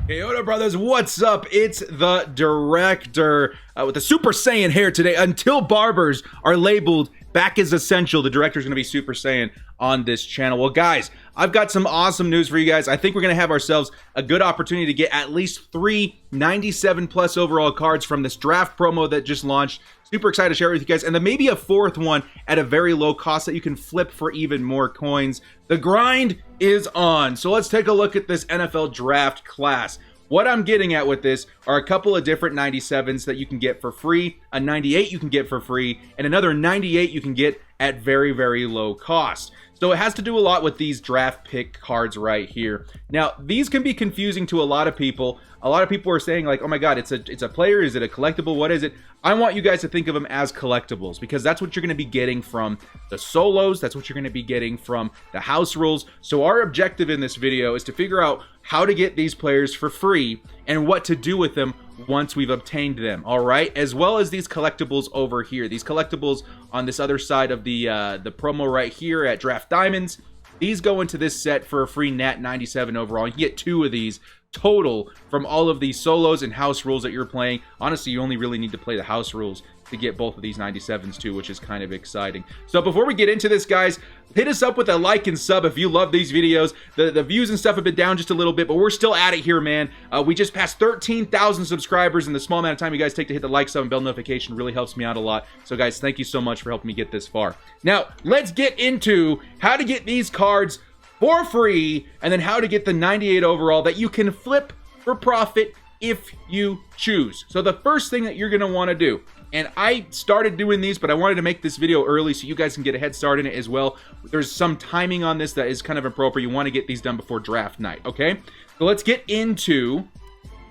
Hey, Oda brothers, what's up? It's the director with the Super Saiyan hair today. Until barbers are labeled back as essential, the director's going to be Super Saiyan on this channel. Well, guys, I've got some awesome news for you guys. I think we're going to have ourselves a good opportunity to get at least 3 97 plus overall cards from this draft promo that just launched. Super excited to share it with you guys. And then maybe a 4th one at a very low cost that you can flip for even more coins. The grind is on. So let's take a look at this NFL draft class. What I'm getting at with this are a couple of different 97s that you can get for free, a 98 you can get for free, and another 98 you can get at very, very low cost. So it has to do a lot with these draft pick cards right here. Now, these can be confusing to a lot of people. A lot of people are saying like, oh my God, it's a player, is it a collectible, what is it? I want you guys to think of them as collectibles because that's what you're going to be getting from the solos. That's what you're going to be getting from the house rules. So our objective in this video is to figure out how to get these players for free and what to do with them once we've obtained them, all right? As well as these collectibles over here. These collectibles on this other side of the promo right here at Draft Diamonds. These go into this set for a free Nat 97 overall. You can get 2 of these total from all of these solos and house rules that you're playing. Honestly, you only really need to play the house rules to get both of these 97s too, which is kind of exciting. So before we get into this, guys, hit us up with a like and sub if you love these videos. The views and stuff have been down just a little bit, but we're still at it here, man. We just passed 13,000 subscribers in the small amount of time you guys take to hit the like, sub, and bell notification. Really helps me out a lot. So guys, thank you so much for helping me get this far. Now, let's get into how to get these cards for free, and then how to get the 98 overall that you can flip for profit if you choose. So the first thing that you're going to want to do, and I started doing these, but I wanted to make this video early so you guys can get a head start in it as well. There's some timing on this that is kind of appropriate. You want to get these done before draft night, okay? So let's get into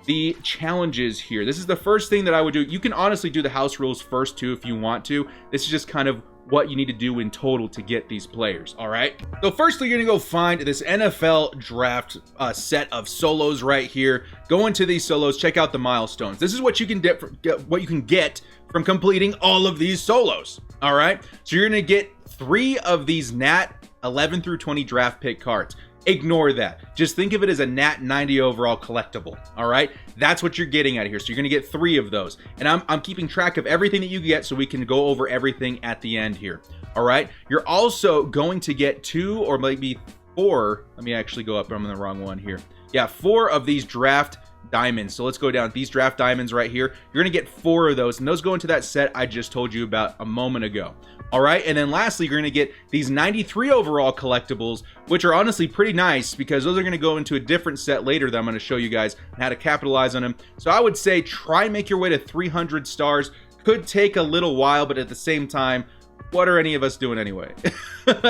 the challenges here. This is the first thing that I would do. You can honestly do the house rules first too if you want to. This is just kind of what you need to do in total to get these players, all right? So firstly, you're gonna go find this NFL draft set of solos right here. Go into these solos, check out the milestones. This is what you can get from completing all of these solos, all right? So you're gonna get 3 of these Nat 11 through 20 draft pick cards. Ignore that. Just think of it as a Nat 90 overall collectible, all right? That's what you're getting out of here. So you're gonna get 3 of those. And I'm keeping track of everything that you get so we can go over everything at the end here, all right? You're also going to get 2 or maybe 4. Let me actually go up, I'm on the wrong one here. Yeah, 4 of these draft diamonds. So let's go down these draft diamonds right here. You're gonna get 4 of those, and those go into that set I just told you about a moment ago. All right, and then lastly, you're gonna get these 93 overall collectibles, which are honestly pretty nice because those are gonna go into a different set later that I'm gonna show you guys how to capitalize on them. So I would say try and make your way to 300 stars. Could take a little while, but at the same time, what are any of us doing anyway?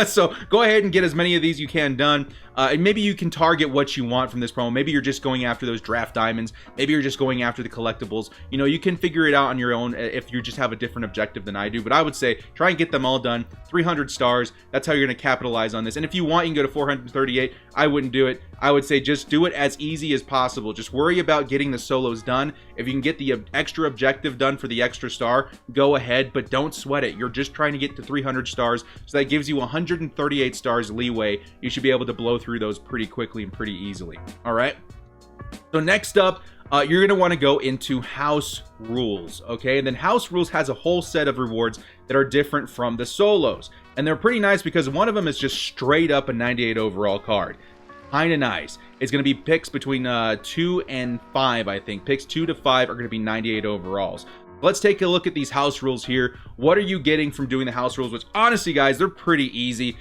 So go ahead and get as many of these you can done. And maybe you can target what you want from this promo. Maybe you're just going after those draft diamonds. Maybe you're just going after the collectibles. You know, you can figure it out on your own if you just have a different objective than I do. But I would say try and get them all done. 300 stars. That's how you're going to capitalize on this. And if you want, you can go to 438. I wouldn't do it. I would say just do it as easy as possible. Just worry about getting the solos done. If you can get the extra objective done for the extra star, go ahead, but don't sweat it. You're just trying to get to 300 stars. So that gives you 138 stars leeway. You should be able to blow through those pretty quickly and pretty easily. All right. So next up, you're going to want to go into house rules. Okay. And then house rules has a whole set of rewards that are different from the solos. And they're pretty nice because one of them is just straight up a 98 overall card. Kind of nice. It's going to be picks between 2 and 5, I think. Picks 2 to 5 are going to be 98 overalls. Let's take a look at these house rules here. What are you getting from doing the house rules? Which honestly, guys, they're pretty easy.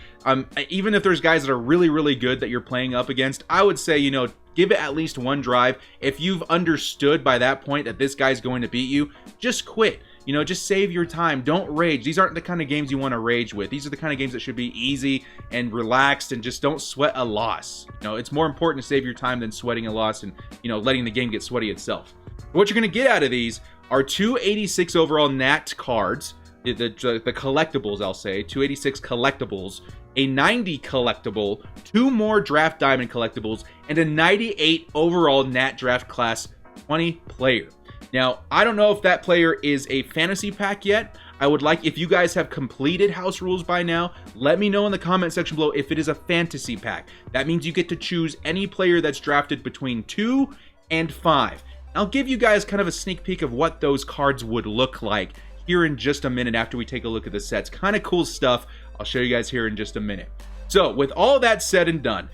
Even if there's guys that are really, really good that you're playing up against, I would say, you know, give it at least 1 drive. If you've understood by that point that this guy's going to beat you, just quit. You know, just save your time. Don't rage. These aren't the kind of games you want to rage with. These are the kind of games that should be easy and relaxed and just don't sweat a loss. You know, it's more important to save your time than sweating a loss and, you know, letting the game get sweaty itself. What you're going to get out of these are 286 overall Nat cards, the collectibles, I'll say, 286 collectibles, a 90 collectible, 2 more draft diamond collectibles, and a 98 overall Nat draft class 20 player. Now, I don't know if that player is a fantasy pack yet. I would like, if you guys have completed house rules by now, let me know in the comment section below if it is a fantasy pack. That means you get to choose any player that's drafted between 2 and 5. I'll give you guys kind of a sneak peek of what those cards would look like here in just a minute after we take a look at the sets. Kind of cool stuff. I'll show you guys here in just a minute. So with all that said and done,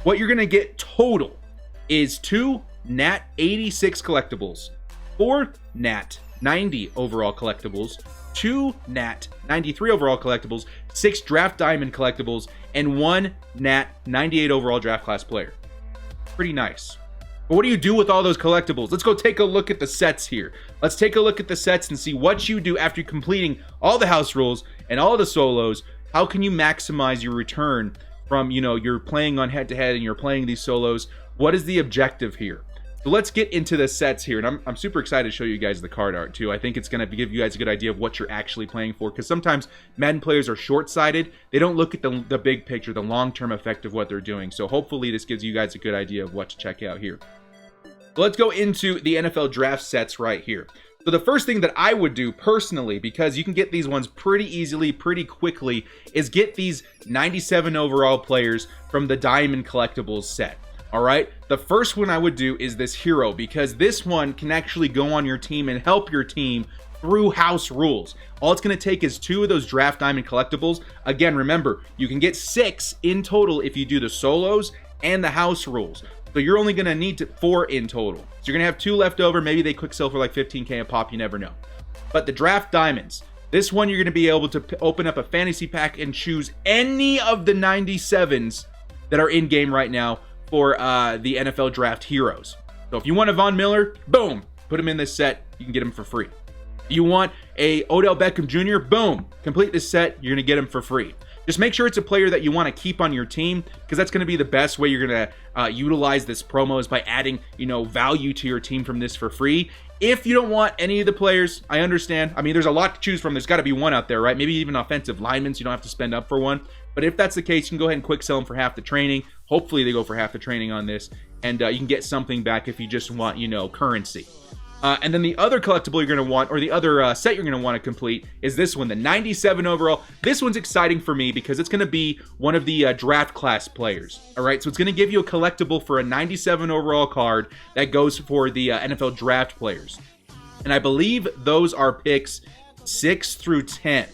what you're going to get total is 2 Nat 86 collectibles, 4 Nat 90 overall collectibles, 2 Nat 93 overall collectibles, 6 Draft Diamond collectibles, and 1 Nat 98 overall draft class player. Pretty nice. But what do you do with all those collectibles? Let's go take a look at the sets here. Let's take a look at the sets and see what you do after completing all the house rules and all the solos. How can you maximize your return from, you're playing on head-to-head and you're playing these solos? What is the objective here? So let's get into the sets here, and I'm super excited to show you guys the card art too. I think it's going to give you guys a good idea of what you're actually playing for, because sometimes Madden players are short-sighted. They don't look at the big picture, the long-term effect of what they're doing. So hopefully this gives you guys a good idea of what to check out here. So let's go into the NFL draft sets right here. So the first thing that I would do personally, because you can get these ones pretty easily, pretty quickly, is get these 97 overall players from the Diamond Collectibles set. All right, the first one I would do is this hero, because this one can actually go on your team and help your team through house rules. All it's going to take is 2 of those Draft Diamond collectibles. Again, remember, you can get 6 in total if you do the solos and the house rules. So you're only going to need 4 in total. So you're going to have 2 left over. Maybe they quick sell for like 15K a pop. You never know. But the Draft Diamonds, this one you're going to be able to open up a fantasy pack and choose any of the 97s that are in game right now for the NFL Draft Heroes. So if you want a Von Miller, boom, put him in this set. You can get him for free. You want a Odell Beckham Jr., boom, complete this set. You're going to get him for free. Just make sure it's a player that you want to keep on your team, because that's going to be the best way you're going to utilize this promo, is by adding, value to your team from this for free. If you don't want any of the players, I understand. I mean, there's a lot to choose from. There's got to be one out there, right? Maybe even offensive linemen, so you don't have to spend up for one. But if that's the case, you can go ahead and quick sell them for half the training. Hopefully they go for half the training on this, and you can get something back if you just want, currency. And then the other collectible you're going to want, or the other set you're going to want to complete, is this one, the 97 overall. This one's exciting for me because it's going to be one of the draft class players. All right, so it's going to give you a collectible for a 97 overall card that goes for the NFL draft players. And I believe those are picks 6 through 10.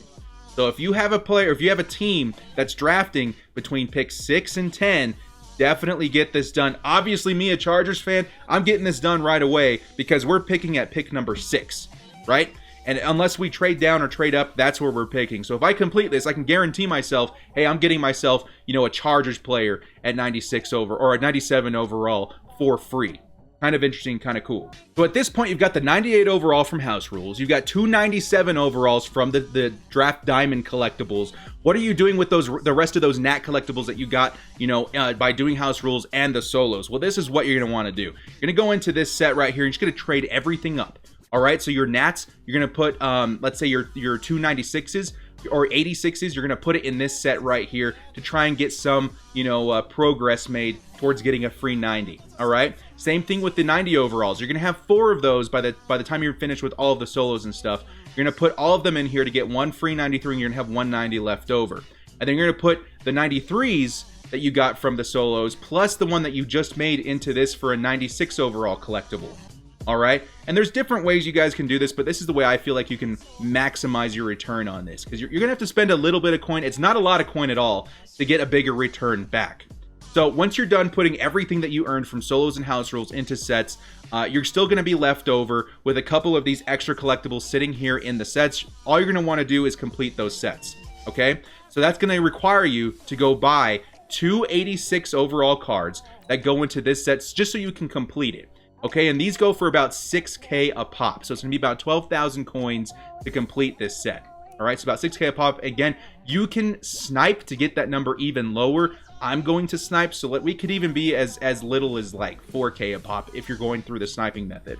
So if you have a player, if you have a team that's drafting between picks 6 and 10, definitely get this done. Obviously, me, a Chargers fan, I'm getting this done right away because we're picking at pick number 6, right? And unless we trade down or trade up, that's where we're picking. So if I complete this, I can guarantee myself, hey, I'm getting myself, a Chargers player at 96 over or at 97 overall for free. Kind of interesting, kind of cool. So at this point, you've got the 98 overall from House Rules. You've got 2 97 overalls from the Draft Diamond collectibles. What are you doing with the rest of those Nat collectibles that you got, by doing House Rules and the solos? Well, this is what you're going to want to do. You're going to go into this set right here. You're just going to trade everything up. All right, so your Nats, you're going to put, let's say your 2 96s or 86s, you're going to put it in this set right here to try and get some, progress made towards getting a free 90. All right, same thing with the 90 overalls. You're going to have 4 of those by the time you're finished with all of the solos and stuff. You're going to put all of them in here to get 1 free 93, and you're going to have 190 left over. And then you're going to put the 93s that you got from the solos plus the one that you just made into this for a 96 overall collectible. All right, and there's different ways you guys can do this, but this is the way I feel like you can maximize your return on this, because you're gonna have to spend a little bit of coin. It's not a lot of coin at all to get a bigger return back. So once you're done putting everything that you earned from solos and house rules into sets, you're still gonna be left over with a couple of these extra collectibles sitting here in the sets. All you're gonna want to do is complete those sets. Okay, so that's gonna require you to go buy 2 86 overall cards that go into this set just so you can complete it. Okay, and these go for about 6K a pop. So it's going to be about 12,000 coins to complete this set. All right, so about 6K a pop. Again, you can snipe to get that number even lower. I'm going to snipe, so we could even be as little as like 4K a pop if you're going through the sniping method.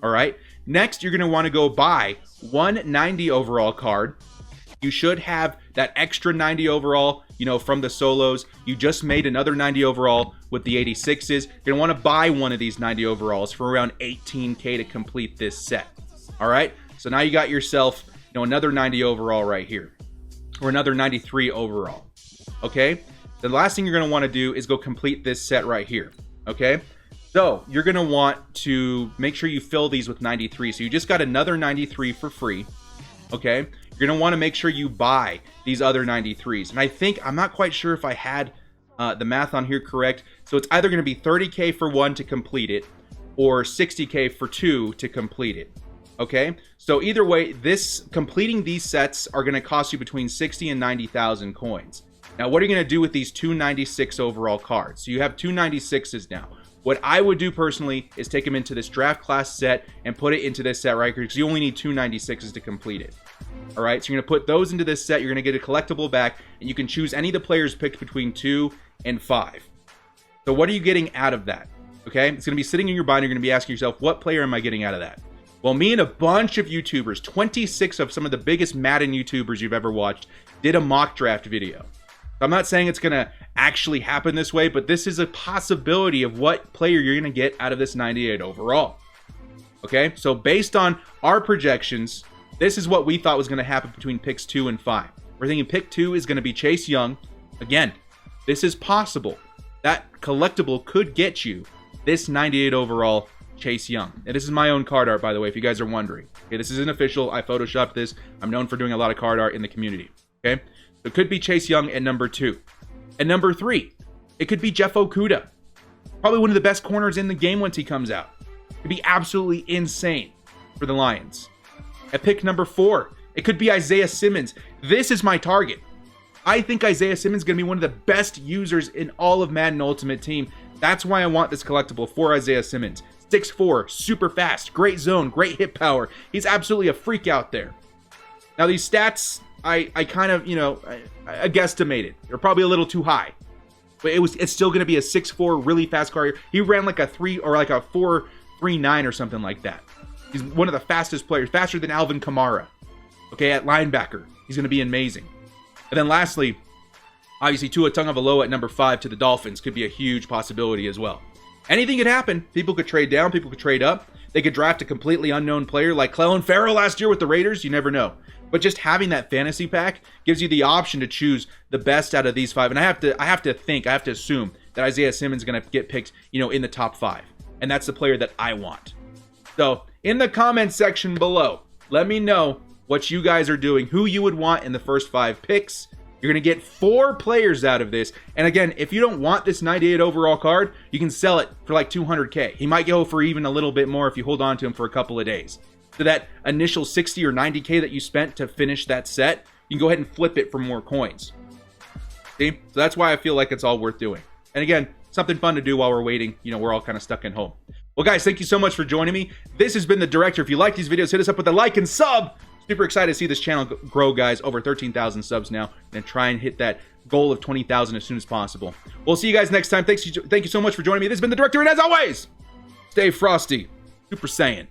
All right, next you're going to want to go buy 190 overall card. You should have that extra 90 overall, from the solos. You just made another 90 overall with the 86s. You're going to want to buy one of these 90 overalls for around 18K to complete this set. All right, so now you got yourself, another 90 overall right here, or another 93 overall. Okay, the last thing you're going to want to do is go complete this set right here. Okay, So you're going to want to make sure you fill these with 93. So you just got another 93 for free. Okay. You're going to want to make sure you buy these other 93s. And I think, I'm not quite sure if I had the math on here correct. So it's either going to be 30K for one to complete it or 60K for two to complete it. Okay. So either way, completing these sets are going to cost you between 60 and 90,000 coins. Now, what are you going to do with these 296 overall cards? So you have 296s now. What I would do personally is take them into this draft class set and put it into this set right here because you only need 296s to complete it. All right, so you're going to put those into this set. You're going to get a collectible back, and you can choose any of the players picked between 2 and 5. So what are you getting out of that? Okay, it's going to be sitting in your binder. You're going to be asking yourself, what player am I getting out of that? Well, me and a bunch of YouTubers, 26 of some of the biggest Madden YouTubers you've ever watched, did a mock draft video. I'm not saying it's going to actually happen this way, but this is a possibility of what player you're going to get out of this 98 overall. Okay, so based on our projections, this is what we thought was going to happen between picks 2 and 5. We're thinking pick 2 is going to be Chase Young. Again, this is possible. That collectible could get you this 98 overall Chase Young. And this is my own card art, by the way, if you guys are wondering. Okay, this isn't official. I photoshopped this. I'm known for doing a lot of card art in the community. Okay, so it could be Chase Young at number 2. At number 3, it could be Jeff Okudah. Probably one of the best corners in the game once he comes out. It'd be absolutely insane for the Lions. At pick number 4, it could be Isaiah Simmons. This is my target. I think Isaiah Simmons is going to be one of the best users in all of Madden Ultimate Team. That's why I want this collectible for Isaiah Simmons. 6'4", super fast, great zone, great hit power. He's absolutely a freak out there. Now these stats, I kind of, I guesstimated. They're probably a little too high. But it's still going to be a 6'4", really fast car. He ran like a 4.39 or something like that. He's one of the fastest players, faster than Alvin Kamara. Okay, at linebacker. He's going to be amazing. And then lastly, obviously Tua Tagovailoa at number 5 to the Dolphins could be a huge possibility as well. Anything could happen. People could trade down. People could trade up. They could draft a completely unknown player like Clelin Ferrell last year with the Raiders. You never know. But just having that fantasy pack gives you the option to choose the best out of these 5. And I have to assume that Isaiah Simmons is going to get picked, in the top 5. And that's the player that I want. So in the comment section below, let me know what you guys are doing, who you would want in the first 5 picks. You're going to get 4 players out of this. And again, if you don't want this 98 overall card, you can sell it for like 200K. He might go for even a little bit more if you hold on to him for a couple of days. So that initial 60 or 90K that you spent to finish that set, you can go ahead and flip it for more coins. See? So that's why I feel like it's all worth doing. And again, something fun to do while we're waiting. We're all kind of stuck in home. Well, guys, thank you so much for joining me. This has been The Director. If you like these videos, hit us up with a like and sub. Super excited to see this channel grow, guys. Over 13,000 subs now. And try and hit that goal of 20,000 as soon as possible. We'll see you guys next time. Thank you so much for joining me. This has been The Director, and as always, stay frosty. Super Saiyan.